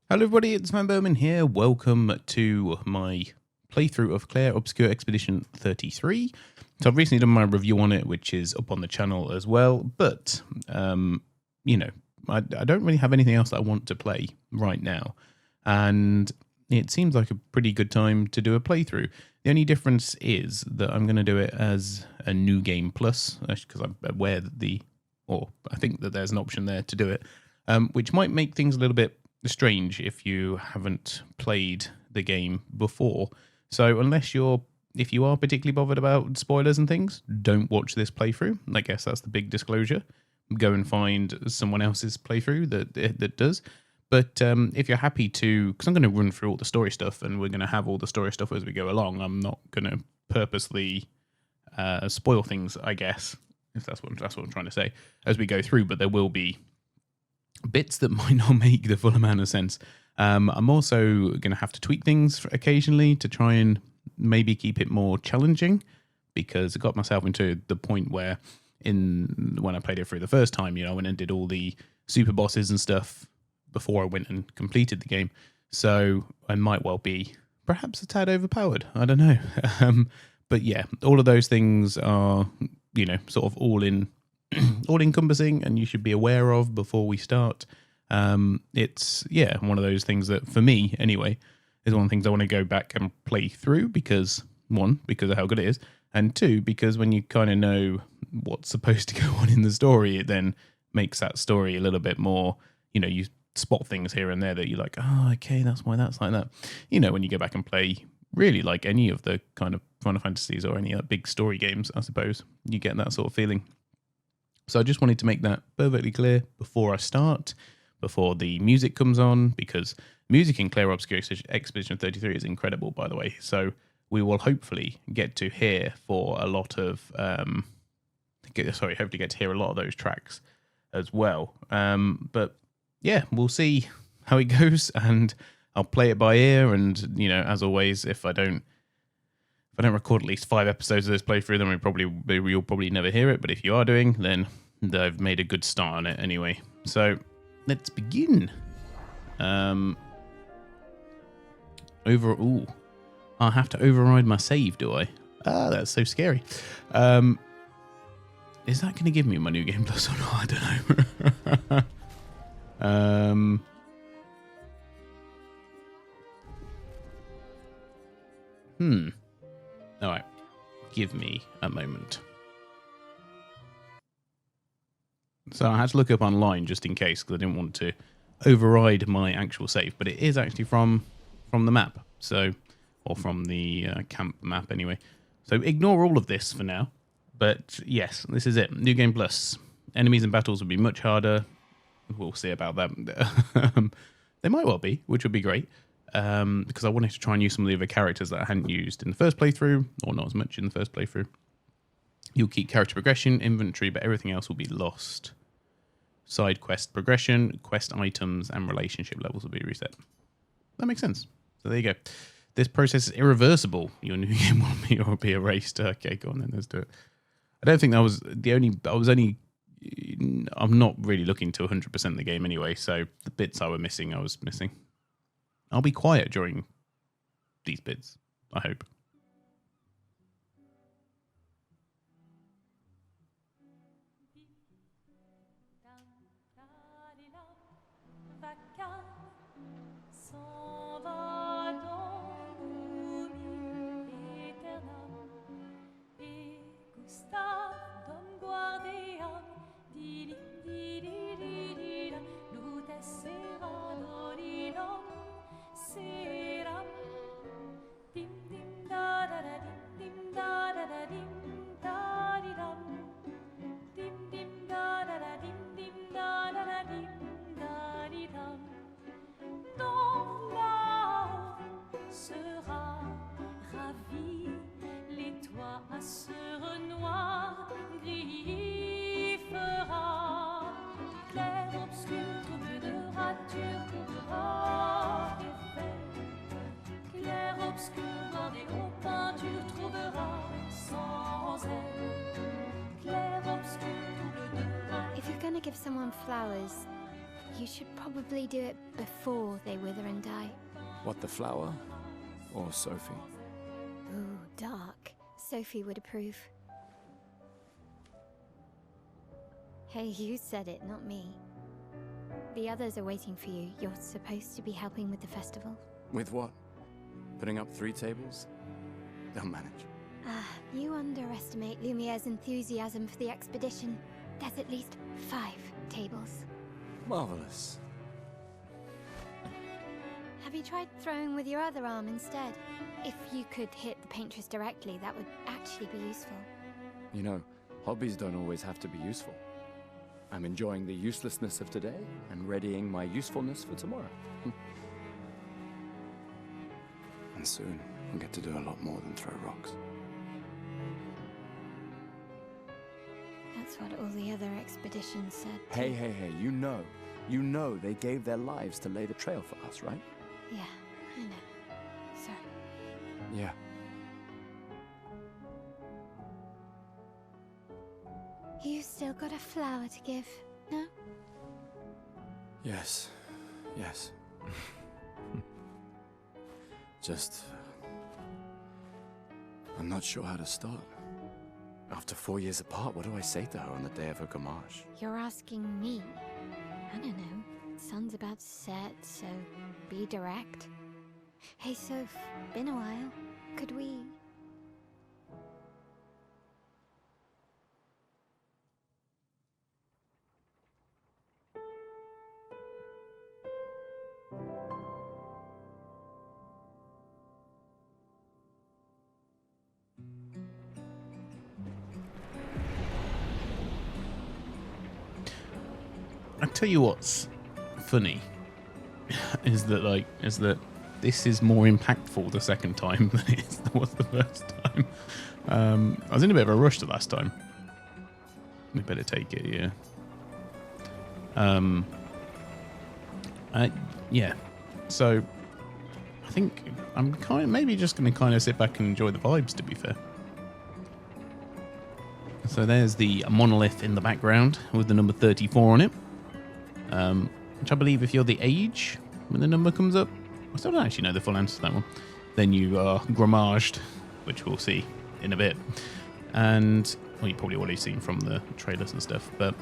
Hello everybody, it's vanburman here. Welcome to my playthrough of Clair Obscur Expedition 33. So I've recently done my review on it, which is up on the channel as well. But, you know, I don't really have anything else that I want to play right now. And it seems like a pretty good time to do a playthrough. The only difference is that I'm going to do it as a new game plus, because I'm aware that I think that there's an option there to do it, which might make things a little bit strange if you haven't played the game before. So if you are particularly bothered about spoilers and things, don't watch this playthrough. I guess that's the big disclosure. Go and find someone else's playthrough that does. But if you're happy to, because I'm going to run through all the story stuff, and we're going to have all the story stuff as we go along. I'm not going to purposely spoil things, I guess, if that's what I'm trying to say, as we go through. But there will be bits that might not make the full amount of sense. I'm also going to have to tweak things occasionally to try and maybe keep it more challenging, because I got myself into the point where when I played it through the first time, I went and did all the super bosses and stuff before I went and completed the game. So I might well be perhaps a tad overpowered. I don't know. But yeah, all of those things are, sort of all encompassing, and you should be aware of before we start. It's one of those things that, for me anyway, is one of the things I want to go back and play through, because one, because of how good it is, and two, because when you kind of know what's supposed to go on in the story, it then makes that story a little bit more, you spot things here and there that you're like, oh, okay, that's why that's like that. When you go back and play really like any of the kind of Final Fantasies or any big story games, I suppose, you get that sort of feeling. So I just wanted to make that perfectly clear before I start, before the music comes on, because music in Clair Obscur Expedition 33 is incredible, by the way. So we will hopefully get to hear a lot of those tracks as well. But yeah, we'll see how it goes, and I'll play it by ear. And as always, if I don't record at least 5 episodes of this playthrough, then you'll probably never hear it. But if you are doing, then I've made a good start on it anyway. So let's begin. I'll have to override my save, do I? That's so scary. Is that going to give me my new game plus or not? I don't know. All right. Give me a moment. So I had to look up online just in case, because I didn't want to override my actual save. But it is actually from the map, or from the camp map anyway. So ignore all of this for now. But yes, this is it. New Game Plus. Enemies and battles will be much harder. We'll see about that. They might well be, which would be great. Because I wanted to try and use some of the other characters that I hadn't used in the first playthrough, or not as much in the first playthrough. You'll keep character progression, inventory, but everything else will be lost. Side quest progression, quest items, and relationship levels will be reset. That makes sense. So there you go. This process is irreversible. Your new game will be erased. Okay, go on then, let's do it. I don't think that was I'm not really looking to 100% the game anyway, so the bits I was missing. I'll be quiet during these bits, I hope. If you're gonna give someone flowers, you should probably do it before they wither and die. What, the flower? Or Sophie? Ooh, dark. Sophie would approve. Hey, you said it, not me. The others are waiting for you. You're supposed to be helping with the festival. With what? Putting up 3 tables? They'll manage. You underestimate Lumiere's enthusiasm for the expedition. There's at least 5 tables. Marvelous. Have you tried throwing with your other arm instead? If you could hit the paintress directly, that would actually be useful. You know, hobbies don't always have to be useful. I'm enjoying the uselessness of today and readying my usefulness for tomorrow. And soon, I'll get to do a lot more than throw rocks. That's what all the other expeditions said. Hey, you know they gave their lives to lay the trail for us, right? Yeah, I know. Sorry. Yeah. You still got a flower to give, no? Yes. Just... I'm not sure how to start. After 4 years apart, what do I say to her on the day of her gamage? You're asking me. I don't know. Sun's about to set, so be direct. Hey, Soph, been a while. Could we... I tell you what's funny is that this is more impactful the second time than it was the first time. I was in a bit of a rush the last time. We better take it, yeah. Yeah. So I think I'm maybe just going to sit back and enjoy the vibes, to be fair. So there's the monolith in the background with the number 34 on it. Which I believe if you're the age when the number comes up, I still don't actually know the full answer to that one, then you are grammaged, which we'll see in a bit. And, well, you probably already seen from the trailers and stuff, but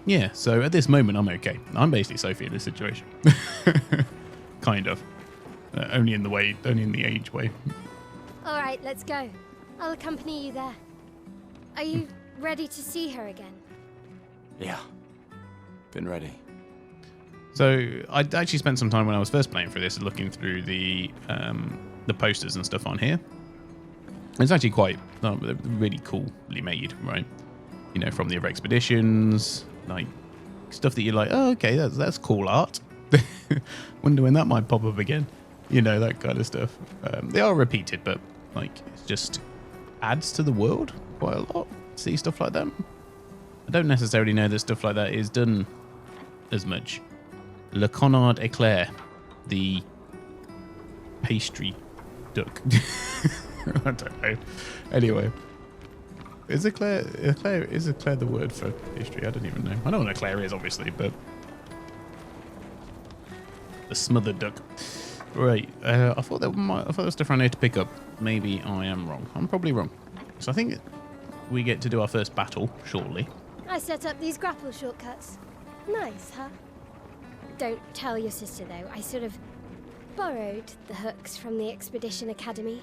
yeah, so at this moment I'm okay. I'm basically Sophie in this situation. Kind of. Only in the age way. Alright, let's go. I'll accompany you there. Are you ready to see her again? Yeah. Been ready. So I actually spent some time when I was first playing through this looking through the posters and stuff on here. It's actually quite really coolly made, right? You know, from the other expeditions, like stuff that you're like, oh, okay, that's cool art. Wonder when that might pop up again. You know, that kind of stuff. They are repeated, but like it just adds to the world quite a lot. See stuff like that. I don't necessarily know that stuff like that is done as much. Le Connard Eclair, the pastry duck. I don't know. Anyway, is eclair the word for pastry? I don't even know. I know what eclair is, obviously, but the smothered duck. Right. I thought there was stuff around here to pick up. Maybe I am wrong. I'm probably wrong. So I think we get to do our first battle shortly. I set up these grapple shortcuts. Nice, huh? Don't tell your sister, though. I sort of borrowed the hooks from the Expedition Academy.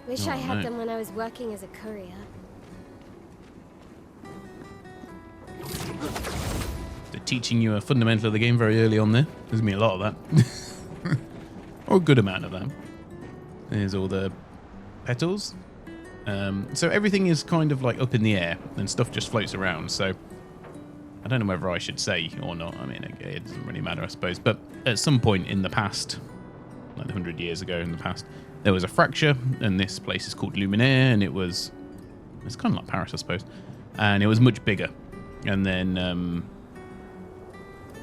Wish I had them when I was working as a courier. They're teaching you a fundamental of the game very early on there. There's me a lot of that. Or a good amount of that. There's all the petals. So everything is kind of like up in the air and stuff just floats around. So I don't know whether I should say or not. I mean, it doesn't really matter, I suppose. But at some point in the past, like 100 years ago in the past, there was a fracture, and this place is called Luminaire, and it's kind of like Paris, I suppose. And it was much bigger. And then,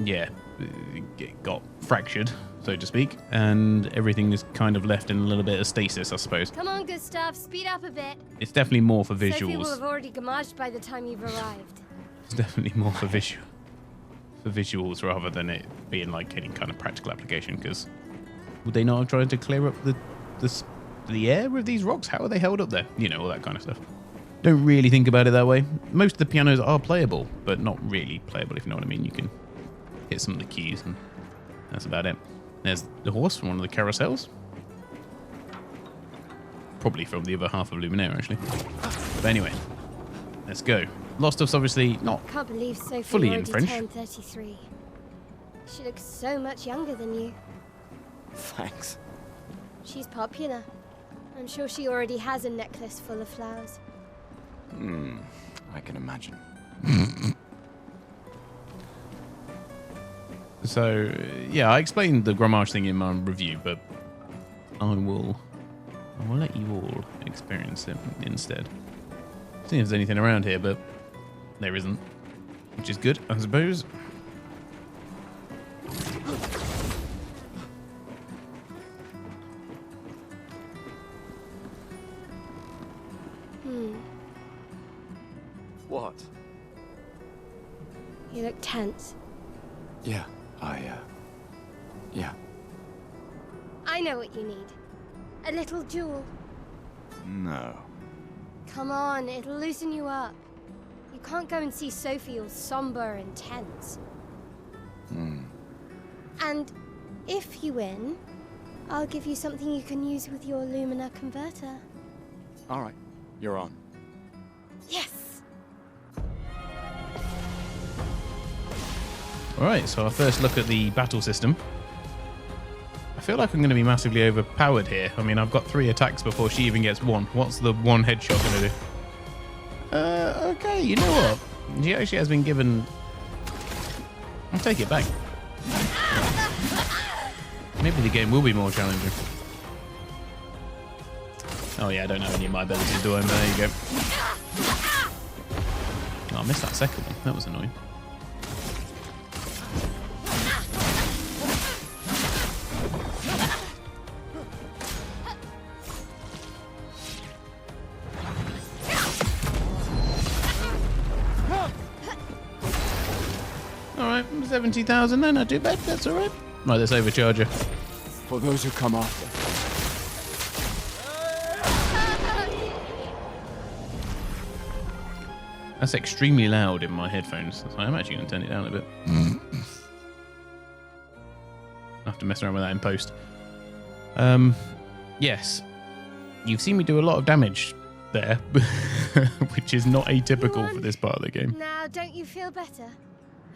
it got fractured, so to speak, and everything is kind of left in a little bit of stasis, I suppose. Come on, Gustav, speed up a bit. It's definitely more for visuals. Sophie will have already gamaged by the time you've arrived. It's definitely more for visual. for visuals rather than it being like any kind of practical application. Because would they not have tried to clear up the air with these rocks? How are they held up there? You know, all that kind of stuff. Don't really think about it that way. Most of the pianos are playable, but not really playable, if you know what I mean. You can hit some of the keys, and that's about it. There's the horse from one of the carousels. Probably from the other half of Luminaire, actually. But anyway, let's go. Lost Stuff's obviously not Can't believe Sophie fully in already French. turned 33. She looks so much younger than you. Thanks. She's popular. I'm sure she already has a necklace full of flowers. I can imagine. So, yeah, I explained the grammage thing in my review, but I will let you all experience it instead. See if there's anything around here, but there isn't, which is good, I suppose. What? You look tense. Yeah, yeah. I know what you need. A little jewel. No. Come on, it'll loosen you up. You can't go and see Sophie all somber and tense. And if you win, I'll give you something you can use with your Lumina converter. All right, you're on. Yes! Alright, so our first look at the battle system. I feel like I'm going to be massively overpowered here. I mean, I've got 3 attacks before she even gets 1. What's the 1 headshot going to do? Okay, you know what? She actually has been given... I'll take it back. Maybe the game will be more challenging. Oh yeah, I don't know any of my abilities, do I? But there you go. Oh, I missed that second one. That was annoying. Alright, 70,000 then, not too bad, that's alright. Right, let's overcharge her. For those who come after. That's extremely loud in my headphones, so I'm actually going to turn it down a bit. I'll have to mess around with that in post. Yes, you've seen me do a lot of damage there, which is not atypical for this part of the game. Now, don't you feel better?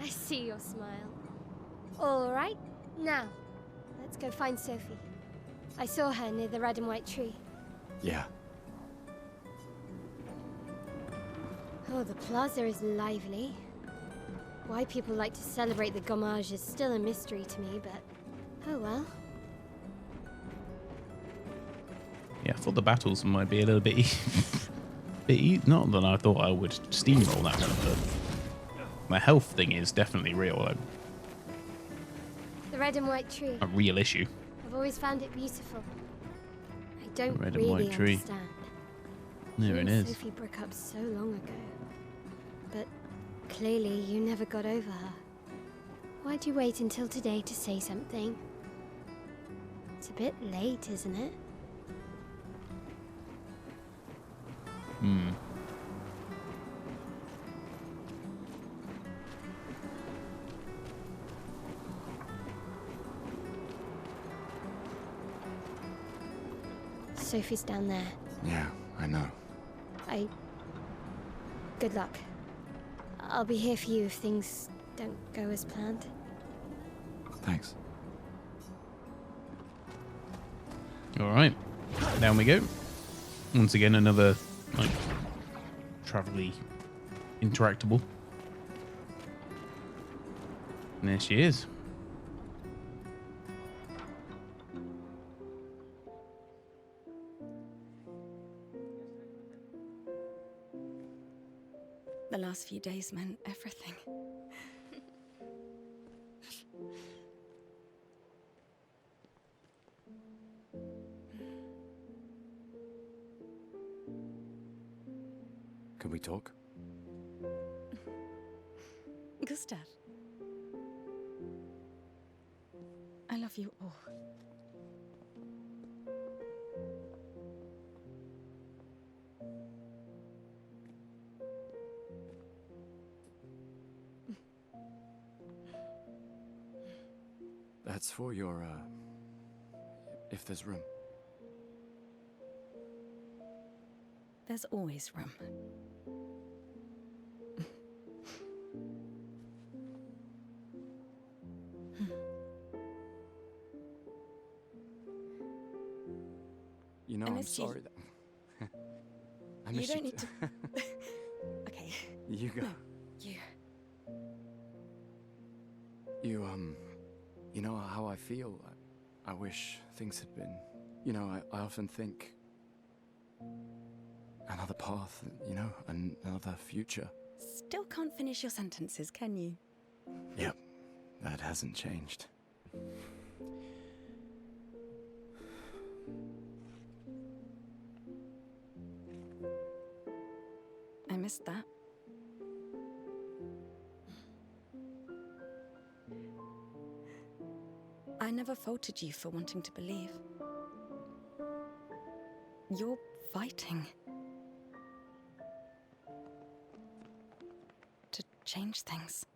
I see your smile. All right, now, let's go find Sophie. I saw her near the red and white tree. Yeah. Oh, the plaza is lively. Why people like to celebrate the gommage is still a mystery to me, but oh well. Yeah, I thought the battles might be a little bit, not that I thought I would steamroll that one, but my health thing is definitely real. The red and white tree. A real issue. I've always found it beautiful. I don't Red and really white tree. understand. There You it and is. Sophie broke up so long ago, but clearly you never got over her. Why'd you wait until today to say something? It's a bit late, isn't it? Sophie's down there. Yeah, I know. Good luck. I'll be here for you if things don't go as planned. Thanks. Alright, down we go. Once again, another, like, travel-y interactable. And there she is. The last few days meant everything. Can we talk? Gustav, I love you all. That's for your, if there's room. There's always room. You know, I I'm missed you. sorry that... I You miss don't need to... Okay. You go. No, you. You know how I feel? I wish things had been... You know, I often think... Another path, you know, another future. Still can't finish your sentences, can you? Yep, that hasn't changed. I missed that. I never faulted you for wanting to believe. You're fighting to change things.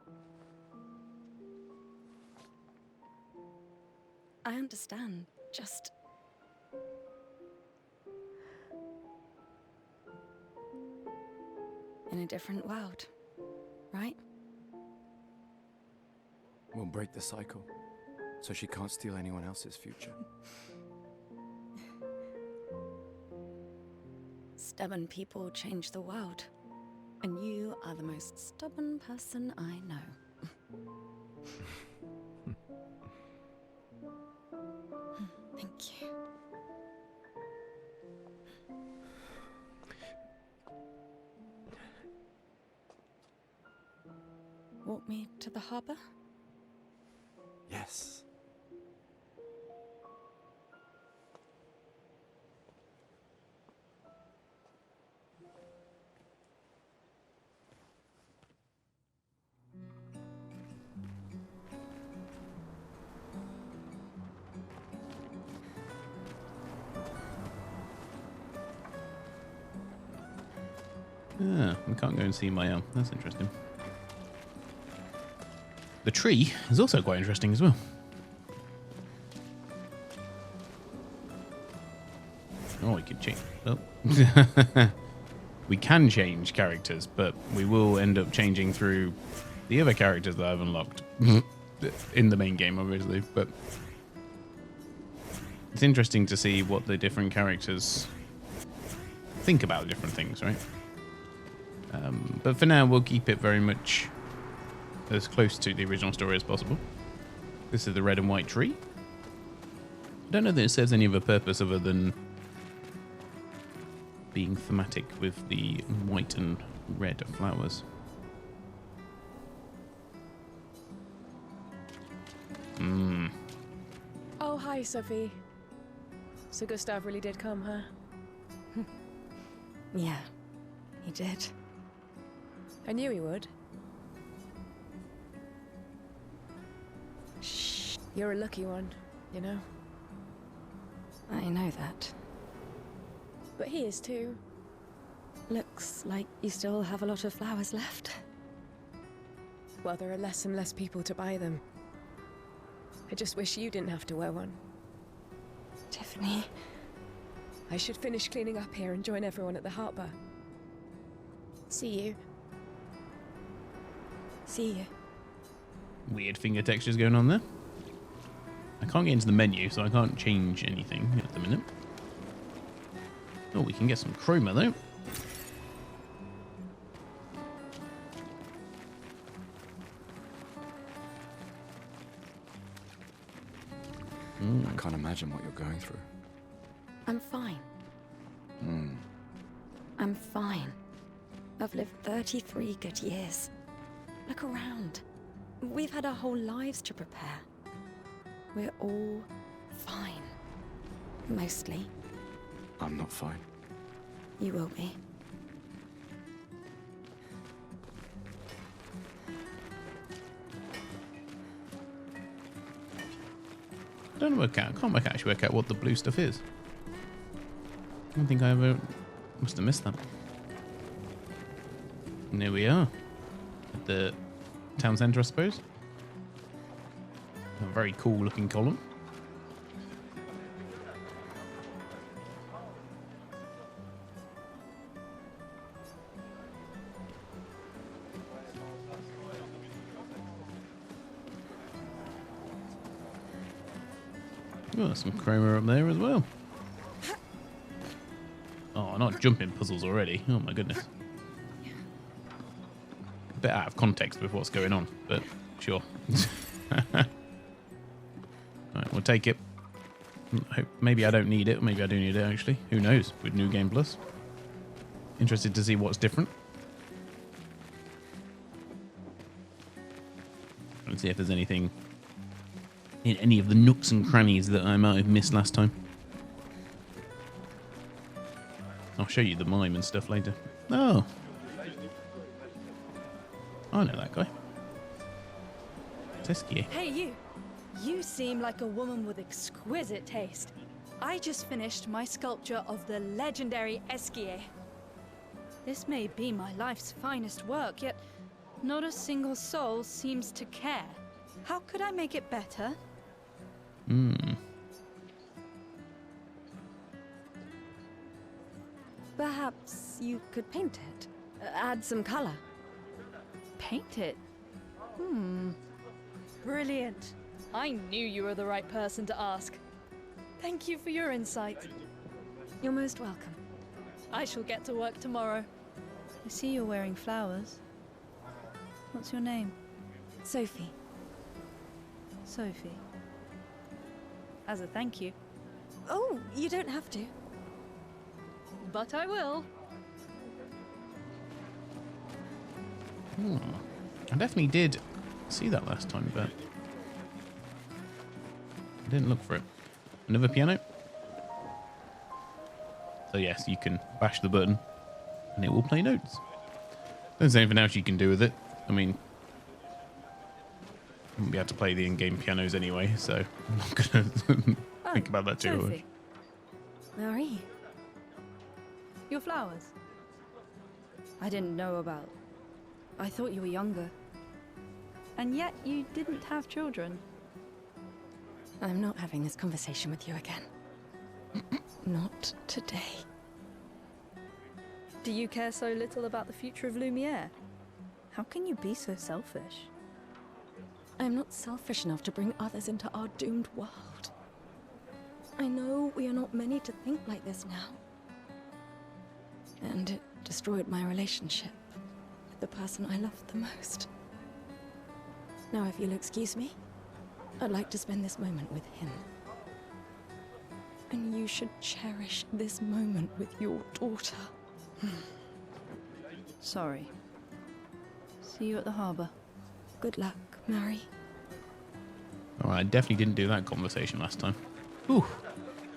I understand, just... in a different world, right? We'll break the cycle, so she can't steal anyone else's future. Stubborn people change the world. And you are the most stubborn person I know. Thank you. Walk me to the harbor? Yes. Ah, we can't go and see my elm. That's interesting. The tree is also quite interesting as well. Oh, we could change. Oh. We can change characters, but we will end up changing through the other characters that I've unlocked in the main game, obviously. But it's interesting to see what the different characters think about different things, right? But for now, we'll keep it very much as close to the original story as possible. This is the red and white tree. I don't know that it serves any other purpose other than being thematic with the white and red flowers. Oh, hi, Sophie. So Gustav really did come, huh? Yeah, he did. I knew he would. Shh. You're a lucky one, you know? I know that. But he is too. Looks like you still have a lot of flowers left. Well, there are less and less people to buy them. I just wish you didn't have to wear one. Tiffany. I should finish cleaning up here and join everyone at the harbour. See you. See you. Weird finger textures going on there. I can't get into the menu, so I can't change anything at the minute. Oh, we can get some chroma though. I can't imagine what you're going through. I'm fine. I'm fine. I've lived 33 good years. Look around. We've had our whole lives to prepare. We're all fine. Mostly. I'm not fine. You will be. I don't know. I can't actually work out what the blue stuff is. I don't think I ever must have missed that. And there we are at the town centre, I suppose. A very cool looking column. Oh, some chroma up there as well. Oh, not jumping puzzles already. Oh my goodness. A bit out of context with what's going on, but sure. Alright, we'll take it. Maybe I don't need it, or maybe I do need it actually. Who knows, with New Game Plus. Interested to see what's different. Let's see if there's anything in any of the nooks and crannies that I might have missed last time. I'll show you the mime and stuff later. Oh. I know that guy. Tesquier. Hey, you! You seem like a woman with exquisite taste. I just finished my sculpture of the legendary Esquier. This may be my life's finest work, yet not a single soul seems to care. How could I make it better? Perhaps you could paint it. Add some color. Paint it? Brilliant. I knew you were the right person to ask. Thank you for your insight. You're most welcome. I shall get to work tomorrow. I see you're wearing flowers. What's your name? Sophie. Sophie. As a thank you. Oh, you don't have to. But I will. I definitely did see that last time, but I didn't look for it. Another piano. So yes, you can bash the button and it will play notes. There's anything else you can do with it. I mean, I won't be able to play the in-game pianos anyway, so I'm not going to think about that too much. Sophie, Marie. your flowers. I didn't know about. I thought you were younger. And yet you didn't have children. I'm not having this conversation with you again. Not today. Do you care so little about the future of Lumiere? How can you be so selfish? I'm not selfish enough to bring others into our doomed world. I know we are not many to think like this now. And it destroyed my relationship with the person I loved the most. Now, if you'll excuse me, I'd like to spend this moment with him. And you should cherish this moment with your daughter. Sorry. See you at the harbour. Good luck, Mary. All right, I definitely didn't do that conversation last time. Ooh,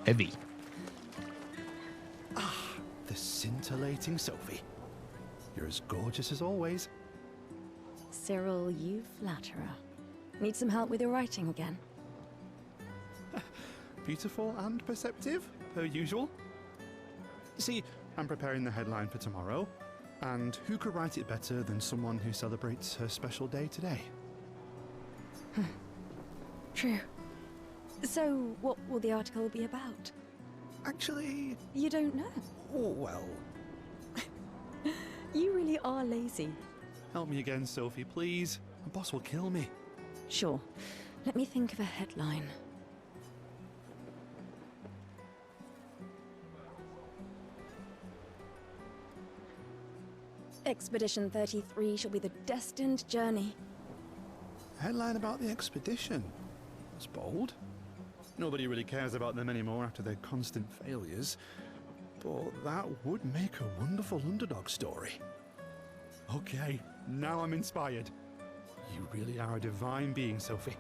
heavy. The scintillating Sophie. You're as gorgeous as always. Cyril, you flatterer. Need some help with your writing again? Beautiful and perceptive, per usual. See, I'm preparing the headline for tomorrow, and who could write it better than someone who celebrates her special day today? True. So, what will the article be about? Actually, You don't know. oh, well, You really are lazy. help me again, Sophie, please. My boss will kill me. Sure. Let me think of a headline. Expedition 33 shall be the destined journey. Headline about the expedition. That's bold. Nobody really cares about them anymore after their constant failures. But that would make a wonderful underdog story. Okay, now I'm inspired. You really are a divine being, Sophie.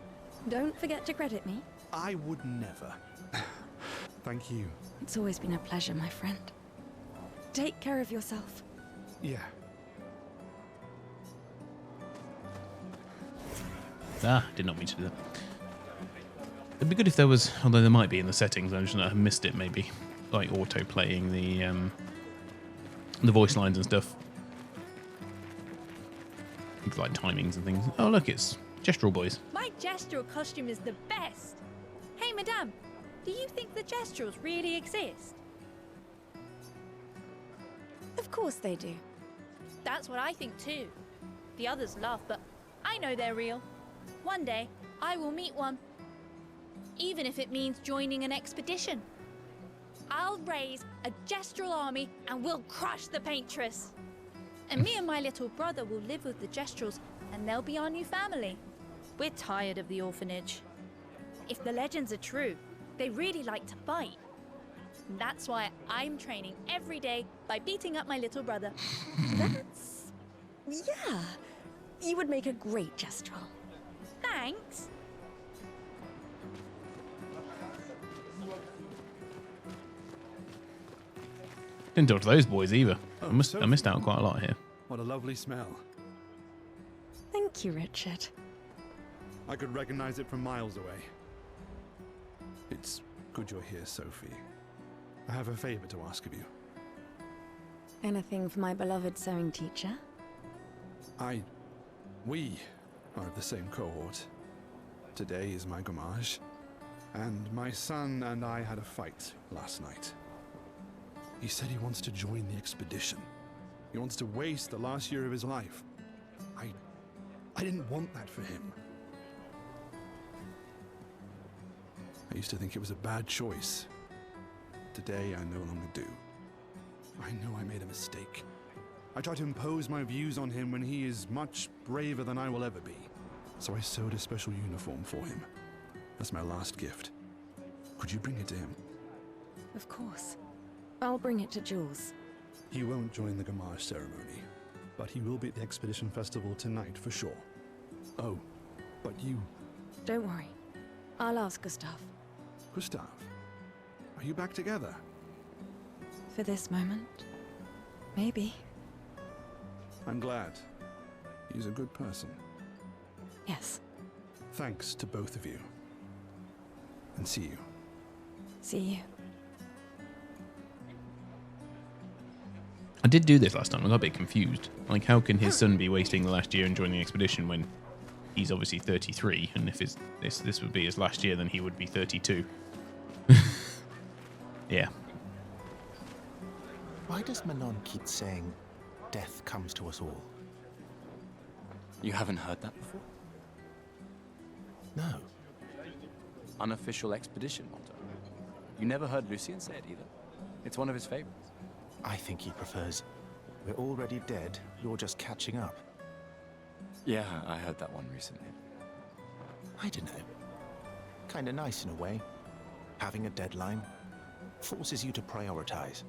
Don't forget to credit me. I would never. Thank you. It's always been a pleasure, my friend. Take care of yourself. Yeah. Ah, did not mean to do that. It'd be good if there was, although there might be in the settings, I just have missed it maybe, like auto playing the voice lines and stuff. With, like timings and things. Oh look, it's Gestural Boys. My gestural costume is the best. Hey, madame, do you think the gestrals really exist? Of course they do. That's what I think too. The others laugh, but I know they're real. One day, I will meet one. Even if it means joining an expedition. I'll raise a gestural army and we'll crush the paintress. And me and my little brother will live with the gestrals and they'll be our new family. We're tired of the orphanage. If the legends are true, they really like to fight. And that's why I'm training every day by beating up my little brother. That's... yeah. You would make a great gestural. Thanks. Didn't talk to those boys either. Oh, I missed out quite a lot here. What a lovely smell. Thank you, Richard. I could recognize it from miles away. It's good you're here, Sophie. I have a favor to ask of you. Anything for my beloved sewing teacher? We are of the same cohort. Today is my gommage, and my son and I had a fight last night. He said he wants to join the expedition. He wants to waste the last year of his life. I didn't want that for him. I used to think it was a bad choice. Today, I no longer do. I know I made a mistake. I tried to impose my views on him when he is much braver than I will ever be. So I sewed a special uniform for him. That's my last gift. Could you bring it to him? Of course. I'll bring it to Jules. He won't join the Gamage ceremony, but he will be at the Expedition Festival tonight for sure. Oh, but you... Don't worry. I'll ask Gustav. Gustav, are you back together? For this moment. Maybe. I'm glad. He's a good person. Yes. Thanks to both of you. And see you. See you. I did do this last time. I got a bit confused. Like, how can his son be wasting the last year and joining the expedition when he's obviously 33? And if this would be his last year, then he would be 32. Yeah. Why does Manon keep saying death comes to us all? You haven't heard that before? No. Unofficial expedition motto. You never heard Lucien say it either. It's one of his favorites. I think he prefers, we're already dead, you're just catching up. Yeah, I heard that one recently. I don't know. Kinda nice in a way. Having a deadline forces you to prioritize.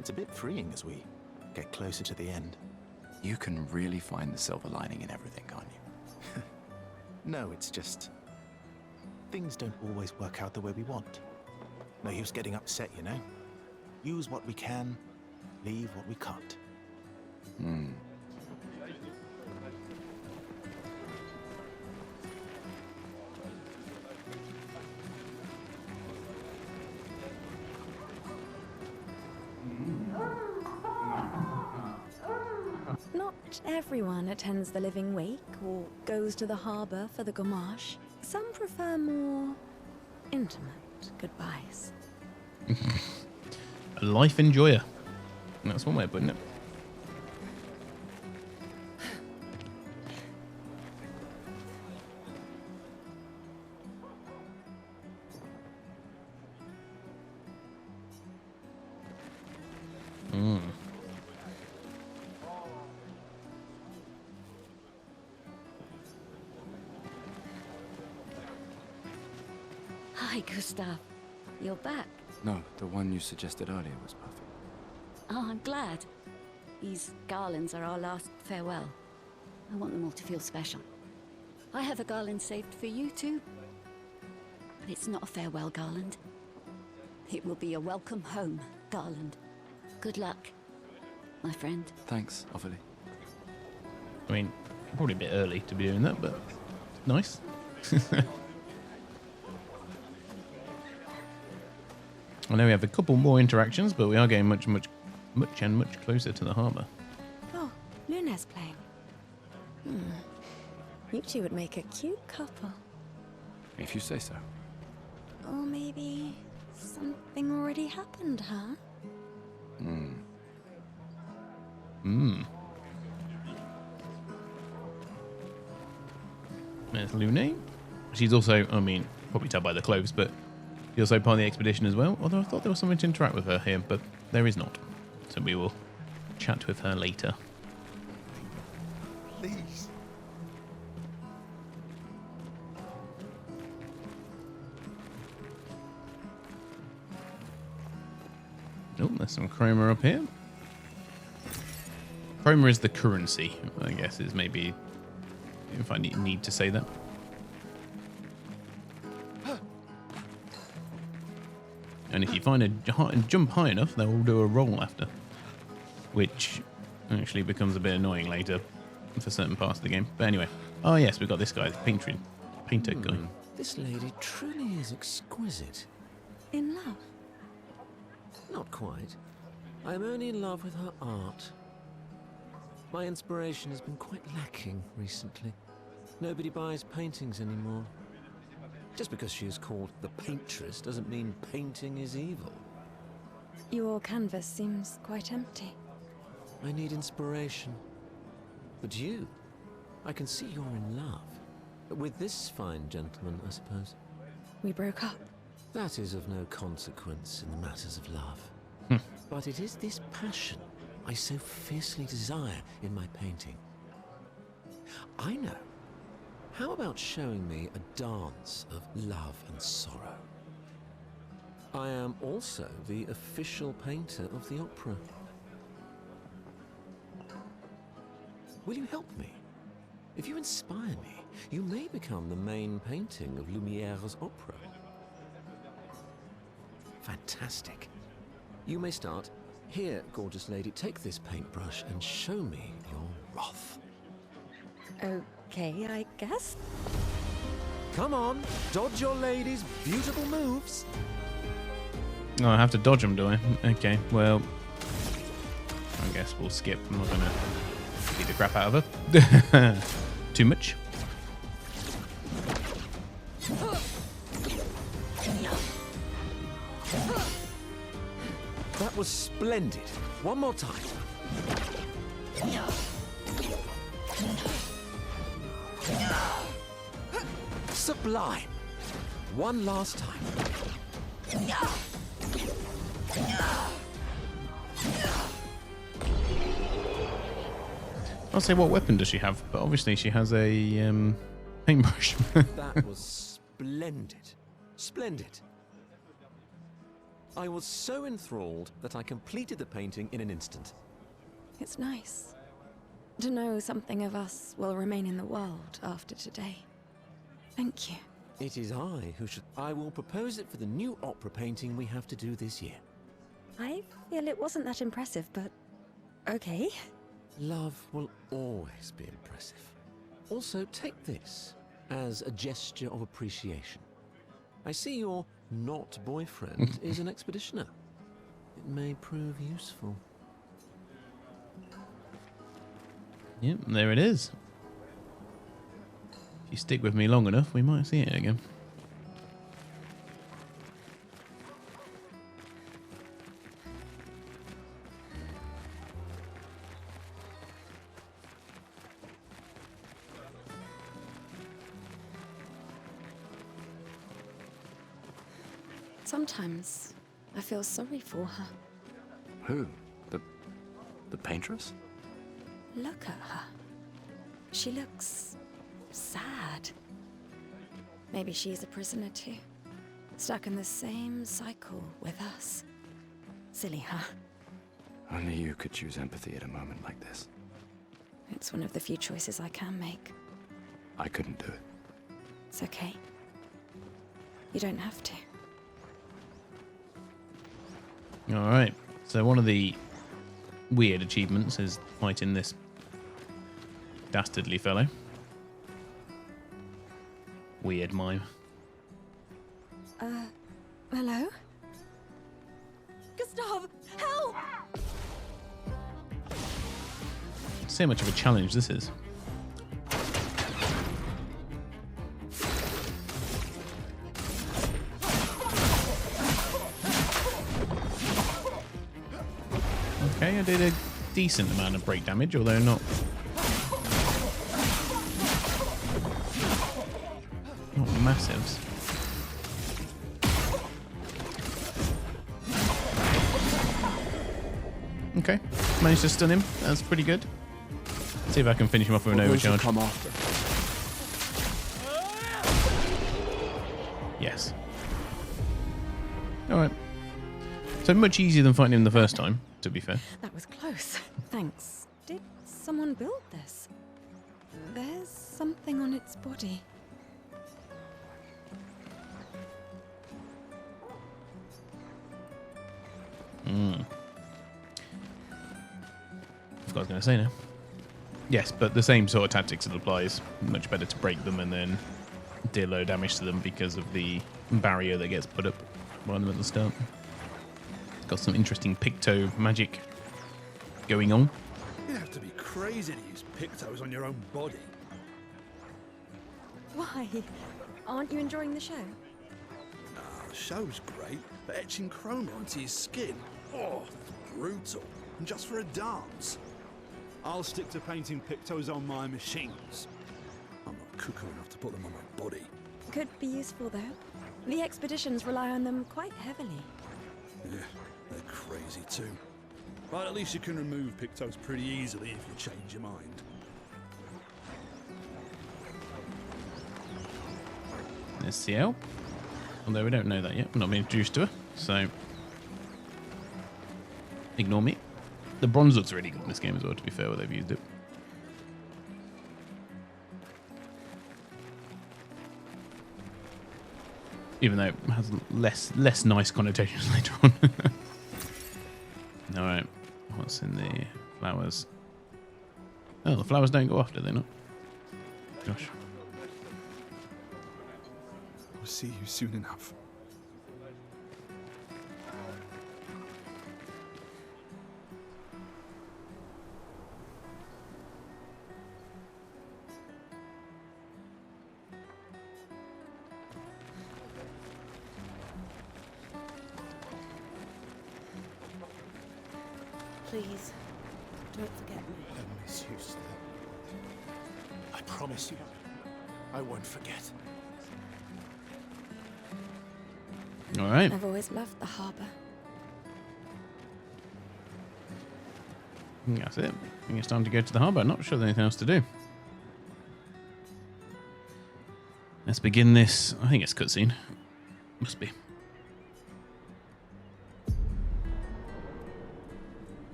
It's a bit freeing as we get closer to the end. You can really find the silver lining in everything, can't you? No, it's just... things don't always work out the way we want. No use getting upset, you know? Use what we can, leave what we can't. Not everyone attends the living wake or goes to the harbour for the gommage. Some prefer more intimate goodbyes. A life enjoyer. That's one way of putting it. Hi, Gustav. You're back. No, the one you suggested earlier was perfect. Oh, I'm glad. These garlands are our last farewell. I want them all to feel special. I have a garland saved for you too. But it's not a farewell garland. It will be a welcome home garland. Good luck, my friend. Thanks, Ophelie. I mean, probably a bit early to be doing that, but nice. I know we have a couple more interactions, but we are getting much closer to the harbour. Oh, Luna's playing. You two would make a cute couple. If you say so. Or maybe something already happened, huh? There's Lune. She's also, I mean, probably tell by the clothes, but she's also part of the expedition as well. Although I thought there was something to interact with her here, but there is not. So we will chat with her later. Please. Oh, there's some chroma up here. Chroma is the currency, I guess, is maybe if I need to say that. And if you find a jump high enough, they will do a roll after, which actually becomes a bit annoying later for certain parts of the game. But anyway, oh yes, we've got this guy, the painter guy. This lady truly is exquisite. In love? Not quite. I am only in love with her art. My inspiration has been quite lacking recently. Nobody buys paintings anymore. Just because she is called the paintress doesn't mean painting is evil. Your canvas seems quite empty. I need inspiration. But you, I can see you're in love. With this fine gentleman, I suppose. We broke up. That is of no consequence in the matters of love. But it is this passion I so fiercely desire in my painting. I know. How about showing me a dance of love and sorrow? I am also the official painter of the opera. Will you help me? If you inspire me, you may become the main painting of Lumiere's opera. Fantastic. You may start. Here, gorgeous lady, take this paintbrush and show me your wrath. Okay, I guess. Come on, dodge your lady's beautiful moves. Oh, I have to dodge them, do I? Okay, well, I guess we'll skip. I'm not going to beat the crap out of her. Too much. That was splendid. One more time. Sublime. One last time. I'll say, what weapon does she have? But obviously she has a paintbrush. That was splendid. Splendid. I was so enthralled that I completed the painting in an instant. It's nice to know something of us will remain in the world after today. Thank you. It is I who should... I will propose it for the new opera painting we have to do this year. I feel it wasn't that impressive, but okay. Love will always be impressive. Also, take this as a gesture of appreciation. I see your not boyfriend is an expeditioner. It may prove useful. Yep, there it is. If you stick with me long enough, we might see it again. Sometimes I feel sorry for her. Who? The paintress? Look at her. She looks sad. Maybe she's a prisoner too. Stuck in the same cycle with us. Silly, huh? Only you could choose empathy at a moment like this. It's one of the few choices I can make. I couldn't do it. It's okay. You don't have to. Alright, so one of the weird achievements is fighting this dastardly fellow. Weird mime. Hello? Gustav, help! So much of a challenge this is. Okay, I did a decent amount of break damage, although not massives. Okay, managed to stun him. That's pretty good. See if I can finish him off with an overcharge. Come after. Yes. Alright. So much easier than fighting him the first time, to be fair. That was close. Thanks. Did someone build this? There's something on its body. That's what I was going to say now. Yes, but the same sort of tactics that applies. Much better to break them and then deal low damage to them because of the barrier that gets put up right at the start. It's got some interesting Picto magic going on. You'd have to be crazy to use pictos on your own body. Why? Aren't you enjoying the show? The show's great, but etching chrome onto your skin, oh, that's brutal. And just for a dance. I'll stick to painting pictos on my machines. I'm not cuckoo enough to put them on my body. Could be useful, though. The expeditions rely on them quite heavily. Yeah, they're crazy too. But at least you can remove pictos pretty easily if you change your mind. There's CL. Although we don't know that yet. We're not being introduced to her, so ignore me. The bronze looks really good in this game as well, to be fair, where they've used it. Even though it has less nice connotations later on. Alright. What's in the flowers? Oh, the flowers don't go off, do they not? Gosh. I'll see you soon enough. Please, don't forget me. I miss you still. I promise you, I won't forget. All right. I've always loved the harbour. I think that's it. I think it's time to go to the harbour. Not sure there's anything else to do. Let's begin this. I think it's cutscene. Must be.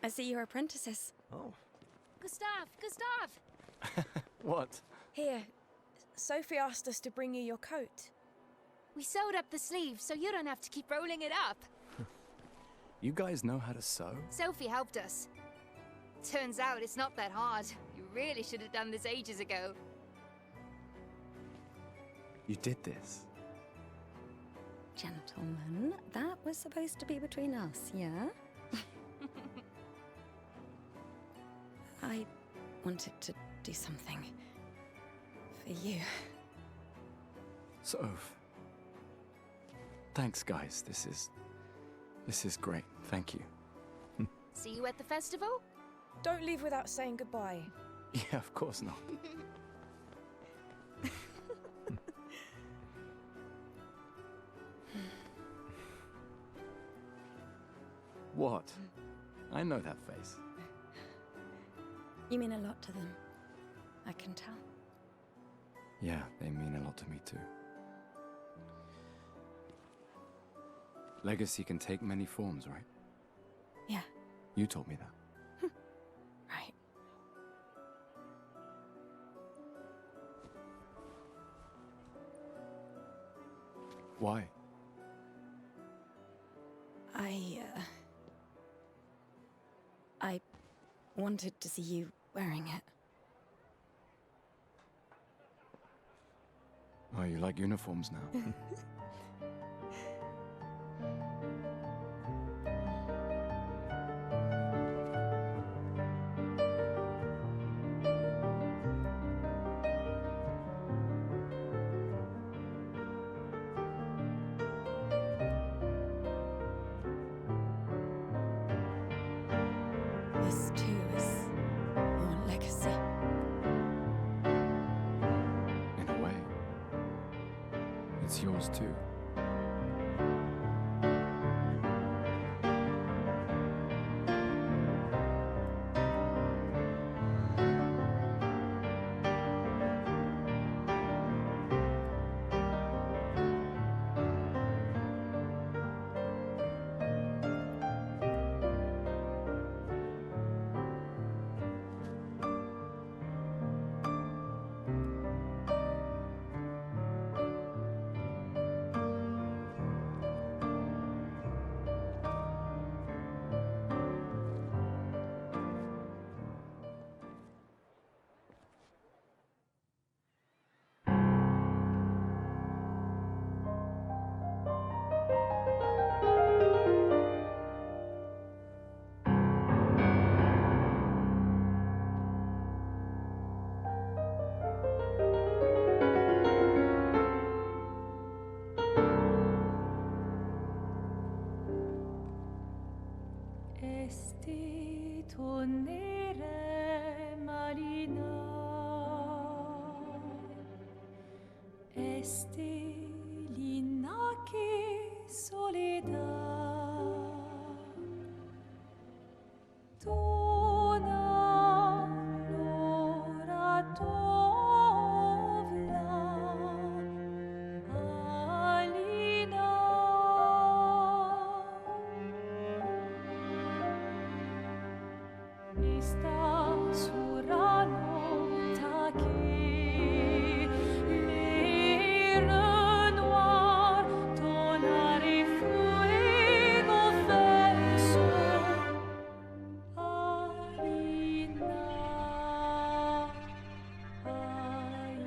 I see you're apprentices. Oh. Gustav! What? Here, Sophie asked us to bring you your coat. We sewed up the sleeves so you don't have to keep rolling it up. You guys know how to sew? Sophie helped us. Turns out it's not that hard. You really should have done this ages ago. You did this? Gentlemen, that was supposed to be between us, yeah? I wanted to do something for you. Soph. Thanks, guys. This is great. Thank you. See you at the festival? Don't leave without saying goodbye. Yeah, of course not. What? I know that face. You mean a lot to them. I can tell. Yeah, they mean a lot to me too. Legacy can take many forms, right? Yeah, You told me that. right. Why? I wanted to see you wearing it. Oh, you like uniforms now? This too is your legacy. In a way, it's yours too. Esti tornere marina, esti l'inaki soledad, dona l'ora tovla, alina. Esta surano taki les renoir tonari fuego verso alina ai.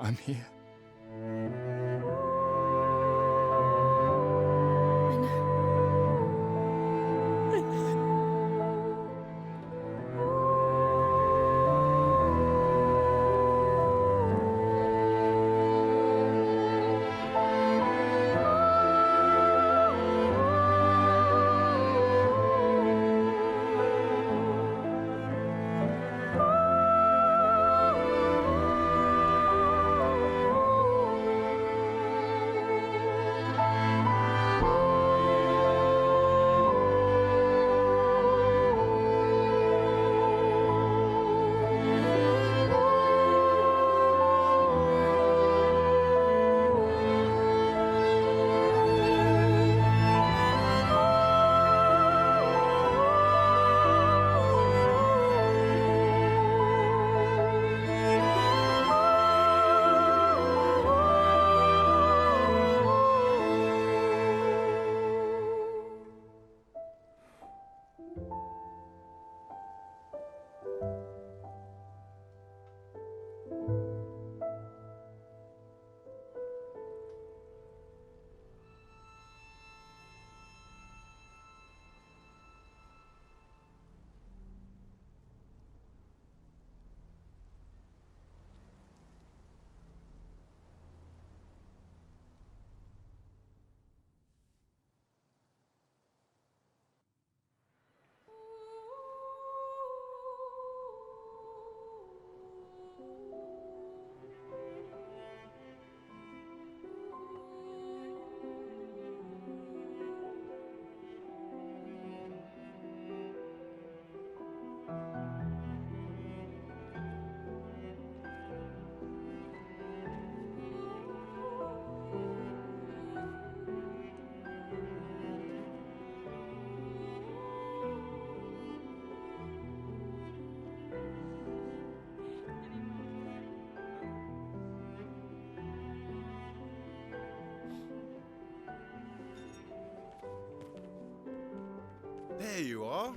I'm here. I know. I know. There you are.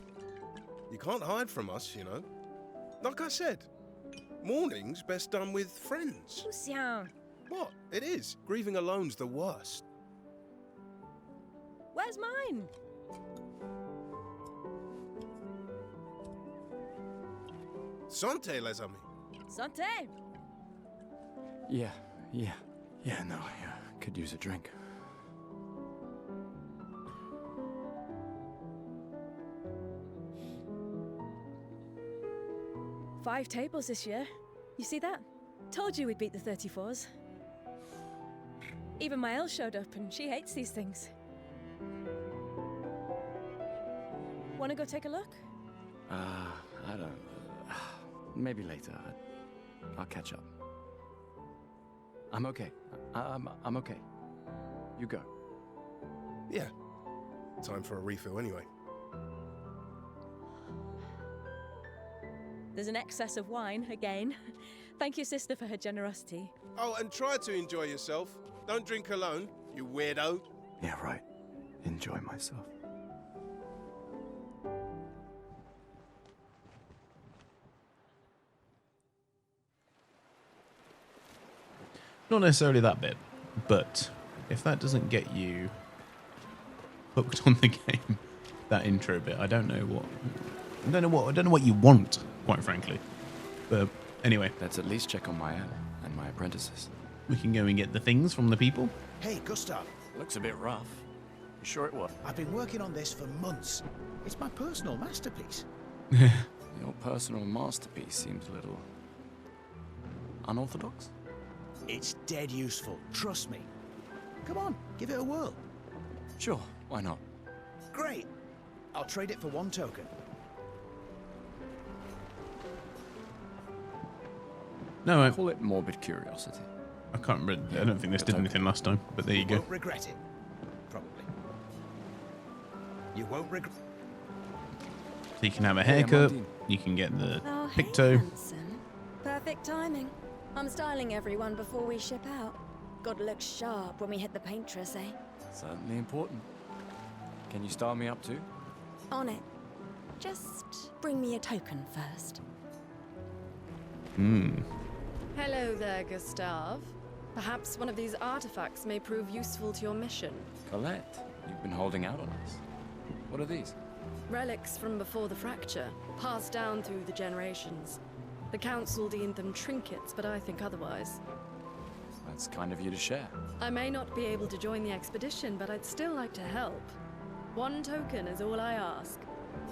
You can't hide from us, you know. Like I said, mourning's best done with friends. Lucian, What? It is. Grieving alone's the worst. where's mine? Santé, les amis. Santé! Yeah, no, I could use a drink. Five tables this year. You see that? Told you we'd beat the 34s. Even my Elle showed up, and she hates these things. Wanna go take a look? I don't... maybe later. I'll catch up. I'm okay. I'm okay. You go. Yeah. Time for a refill anyway. There's an excess of wine, again. Thank your sister for her generosity. Oh, and try to enjoy yourself. Don't drink alone, you weirdo. Yeah, right. Enjoy myself. Not necessarily that bit, but if that doesn't get you hooked on the game, that intro bit, I don't know what you want, quite frankly. But anyway, Let's at least check on my Elle and my apprentices. we can go and get the things from the people. Hey, Gustav. Looks a bit rough. You sure it was? I've been working on this for months. It's my personal masterpiece. Your personal masterpiece seems a little... unorthodox? It's dead useful, trust me. Come on, give it a whirl. Sure, why not? Great. I'll trade it for one token. No, I Call it morbid curiosity. can't remember. I don't think this did anything last time, but there you go. Won't regret it. Probably. You won't regret... So you can have a Hey, haircut, Amandine. you can get the Oh, hey, picto. Hanson. Perfect timing. I'm styling everyone before we ship out. Gotta look sharp when we hit the paintress, eh? Certainly important. Can you style me up too? On it. Just bring me a token first. Hello there, Gustave. Perhaps one of these artifacts may prove useful to your mission. Colette, you've been holding out on us. What are these? Relics from before the fracture, passed down through the generations. The council deemed them trinkets, but I think otherwise. That's kind of you to share. I may not be able to join the expedition, but I'd still like to help. One token is all I ask.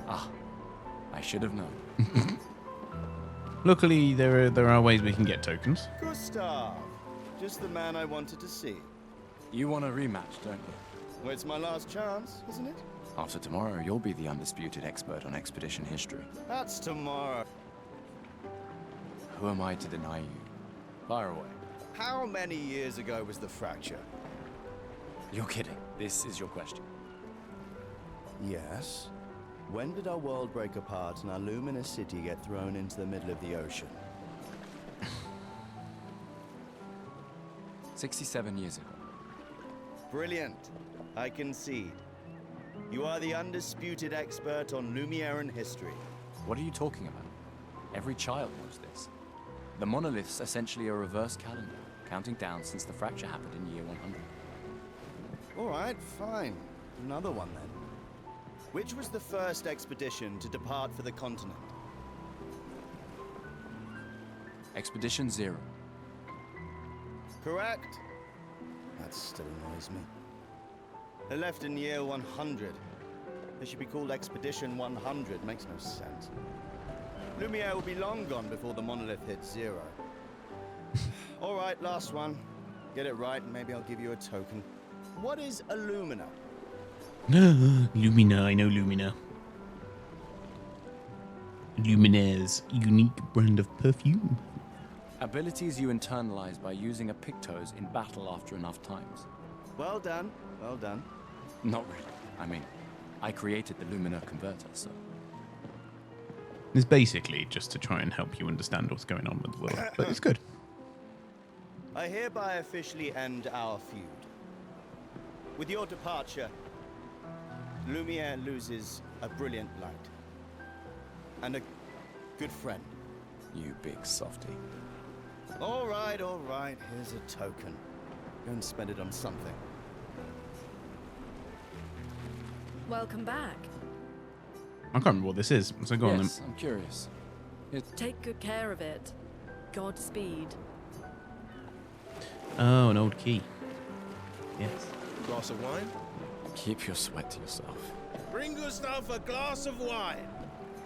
Ah, I should have known. Luckily, there are ways we can get tokens. Gustav, just the man I wanted to see. You want a rematch, don't you? Well, it's my last chance, isn't it? After tomorrow, you'll be the undisputed expert on expedition history. That's tomorrow. Who am I to deny you? Fire away. How many years ago was the fracture? You're kidding. This is your question. Yes. When did our world break apart and our luminous city get thrown into the middle of the ocean? 67 years ago. Brilliant. I concede. You are the undisputed expert on Lumieran history. What are you talking about? Every child knows this. The monolith's essentially a reverse calendar, counting down since the fracture happened in year 100. All right, fine. Another one then. Which was the first expedition to depart for the continent? Expedition 0. Correct. That still annoys me. They left in year 100. They should be called Expedition 100. Makes no sense. Lumiere will be long gone before the monolith hits 0. All right, last one. Get it right and maybe I'll give you a token. What is a Lumina? Lumina, I know Lumina. Luminaire's unique brand of perfume. Abilities you internalize by using a Pictos in battle after enough times. Well done, well done. Not really. I mean, I created the Lumina converter, so... It's basically just to try and help you understand what's going on with the world, but it's good. I hereby officially end our feud. With your departure, Lumiere loses a brilliant light. And a good friend. You big softy. All right, here's a token. Go and spend it on something. Welcome back. I can't remember what this is, so go on then. Yes, I'm curious. Take good care of it. Godspeed. Oh, an old key. Yes. Glass of wine? Keep your sweat to yourself. Bring Gustav a glass of wine.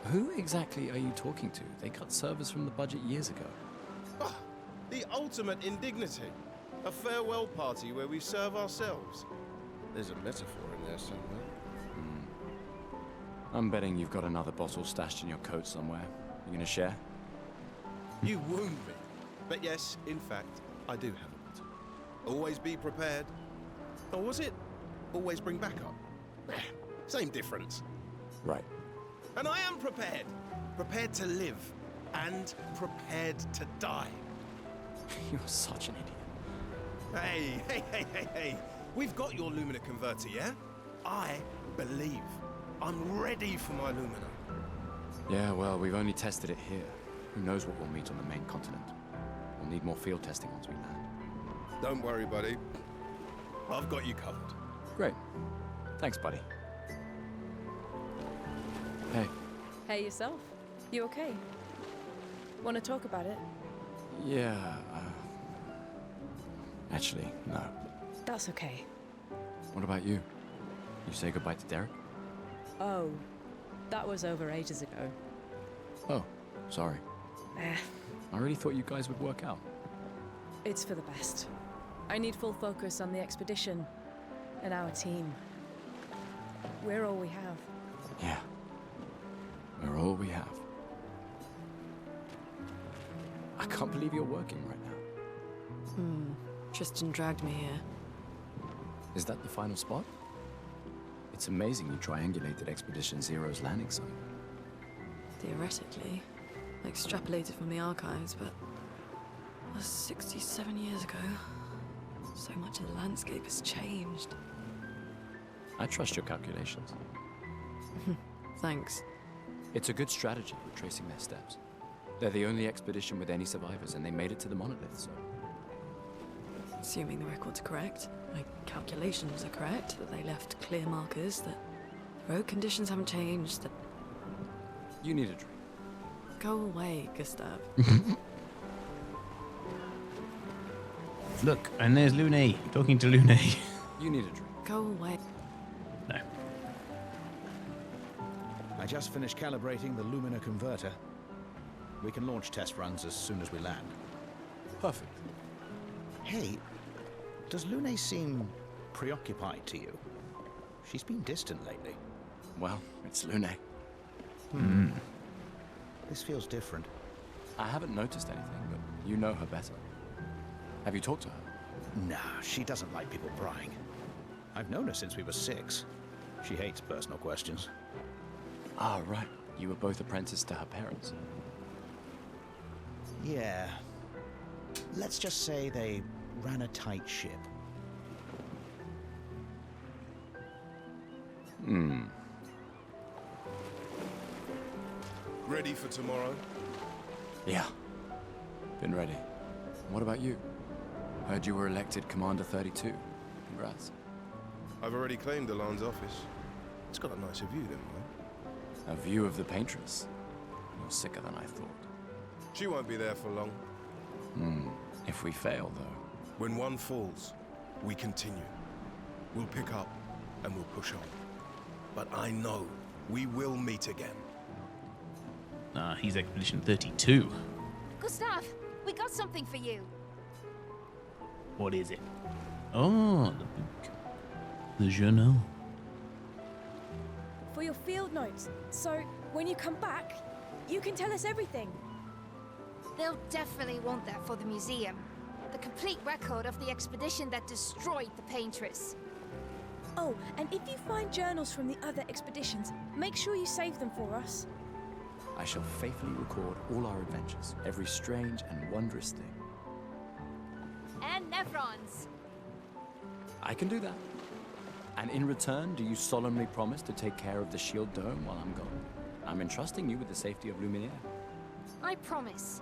Who exactly are you talking to? They cut servers from the budget years ago. Ah, the ultimate indignity. A farewell party where we serve ourselves. There's a metaphor in there somewhere. I'm betting you've got another bottle stashed in your coat somewhere. You gonna share? You wound me. But yes, in fact, I do have a bottle. Always be prepared. Or was it always bring backup? Same difference. Right. And I am prepared. Prepared to live. And prepared to die. You're such an idiot. Hey. We've got your Lumina converter, yeah? I believe. I'm ready for my Lumina. Yeah, well, we've only tested it here. Who knows what we'll meet on the main continent? We'll need more field testing once we land. Don't worry, buddy. I've got you covered. Great. Thanks, buddy. Hey. Hey yourself. You okay? Want to talk about it? Yeah, actually, no. That's okay. What about you? You say goodbye to Derek? Oh, that was over ages ago. Oh, sorry. Eh, I really thought you guys would work out. it's for the best. I need full focus on the expedition and our team. We're all we have. Yeah. We're all we have. I can't believe you're working right now. Tristan dragged me here. Is that the final spot? It's amazing you triangulated Expedition Zero's landing site. Theoretically. Extrapolated from the archives, but... that was 67 years ago. So much of the landscape has changed. I trust your calculations. Thanks. It's a good strategy for tracing their steps. They're the only expedition with any survivors, and they made it to the monolith, so... Assuming the record's correct, my calculations are correct, that they left clear markers, that road conditions haven't changed, that... You need a drink. Go away, Gustav. Look, and there's Lune, talking to Lune. You need a drink. Go away. No. I just finished calibrating the Lumina converter. We can launch test runs as soon as we land. Perfect. Hey, does Lune seem preoccupied to you? She's been distant lately. Well, it's Lune. This feels different. I haven't noticed anything, but you know her better. Have you talked to her? Nah, she doesn't like people prying. I've known her since we were 6. She hates personal questions. Ah, right. You were both apprenticed to her parents. Yeah. Let's just say they ran a tight ship. Ready for tomorrow? Yeah. Been ready. What about you? Heard you were elected Commander 32. Congrats. I've already claimed Alan's office. It's got a nicer view than mine. A view of the Paintress. You're sicker than I thought. She won't be there for long. If we fail, though. When one falls, we continue. We'll pick up and we'll push on. But I know we will meet again. He's Expedition 32. Gustav, we got something for you. What is it? Oh, the book. The journal. For your field notes, so when you come back, you can tell us everything. They'll definitely want that for the museum. The complete record of the expedition that destroyed the Paintress. Oh, and if you find journals from the other expeditions, make sure you save them for us. I shall faithfully record all our adventures, every strange and wondrous thing. And Nevrons. I can do that. And in return, do you solemnly promise to take care of the shield dome while I'm gone? I'm entrusting you with the safety of Luminaire. I promise.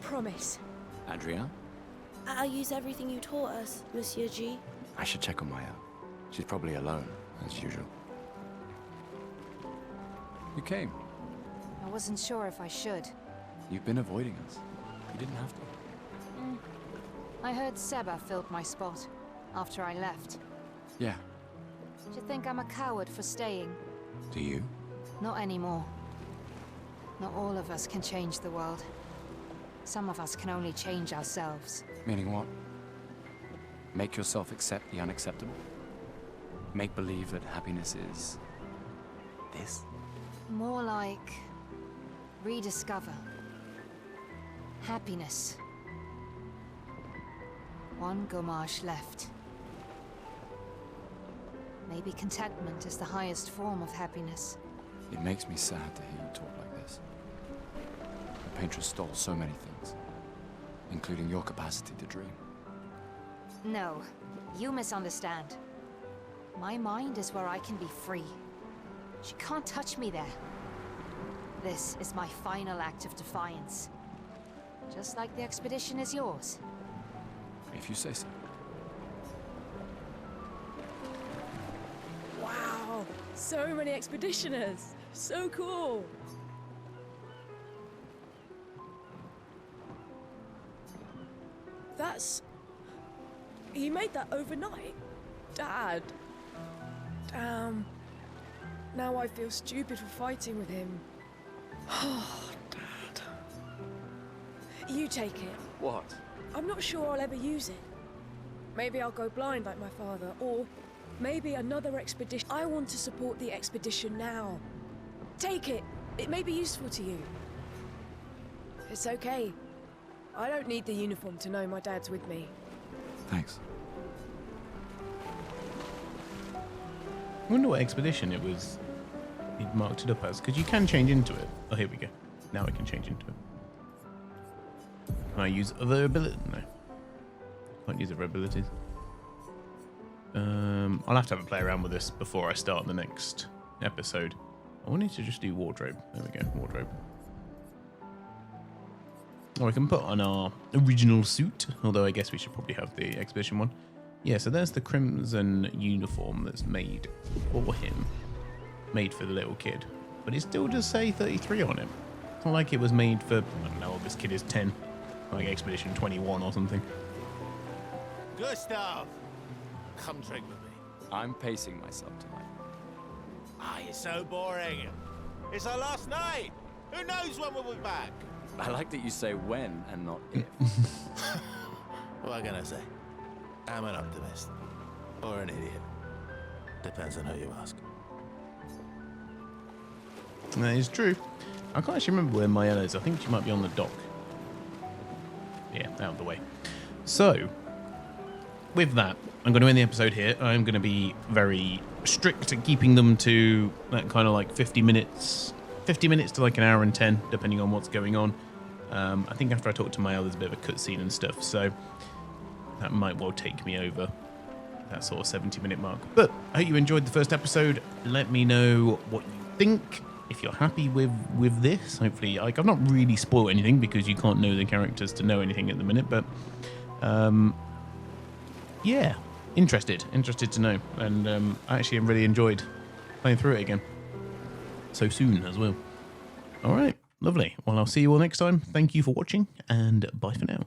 Promise. Adrien? I'll use everything you taught us, Monsieur G. I should check on Maya. She's probably alone, as usual. You came. I wasn't sure if I should. You've been avoiding us. You didn't have to. I heard Seba filled my spot after I left. Yeah. Do you think I'm a coward for staying? Do you? Not anymore. Not all of us can change the world. Some of us can only change ourselves. Meaning what? Make yourself accept the unacceptable? Make believe that happiness is... this? More like... rediscover. Happiness. One Gommage left. Maybe contentment is the highest form of happiness. It makes me sad to hear you talk like this. The Paintress stole so many things, including your capacity to dream. No, you misunderstand. My mind is where I can be free. She can't touch me there. This is my final act of defiance. Just like the expedition is yours. If you say so. Wow, so many expeditioners. So cool. That's... You made that overnight? Dad. Damn. Now I feel stupid for fighting with him. Oh, Dad. You take it. What? I'm not sure I'll ever use it. Maybe I'll go blind like my father, or maybe another expedition. I want to support the expedition now. Take it. It may be useful to you. It's okay. I don't need the uniform to know my dad's with me. Thanks. I wonder what expedition it was he'd marked it up as, because you can change into it. Oh, here we go. Now I can change into it. Can I use other abilities? No. Can't use other abilities. I'll have to have a play around with this before I start the next episode. I wanted to just do wardrobe. There we go, wardrobe. Or we can put on our original suit, although I guess we should probably have the expedition one. Yeah, so there's the crimson uniform that's made for him. Made for the little kid. But it still does say 33 on it. It's not like it was made for, I don't know, this kid is 10. Like Expedition 21 or something. Gustav! Come drink with me. I'm pacing myself tonight. Ah, you're so boring. It's our last night. Who knows when we'll be back? I like that you say when and not if. What can I say? I'm an optimist. Or an idiot. Depends on who you ask. That is true. I can't actually remember where Mayella is. I think she might be on the dock. Yeah, out of the way. So, with that, I'm going to end the episode here. I'm going to be very strict at keeping them to that kind of like 50 minutes. 50 minutes to like an hour and 10, depending on what's going on. I think after I talk to Mayella, there's a bit of a cutscene and stuff. So, that might well take me over that sort of 70-minute mark. But I hope you enjoyed the first episode. Let me know what you think. If you're happy with this, hopefully, like, I've not really spoiled anything because you can't know the characters to know anything at the minute, but yeah, interested to know, and I actually really enjoyed playing through it again so soon as well. All right, lovely. Well, I'll see you all next time. Thank you for watching, and bye for now.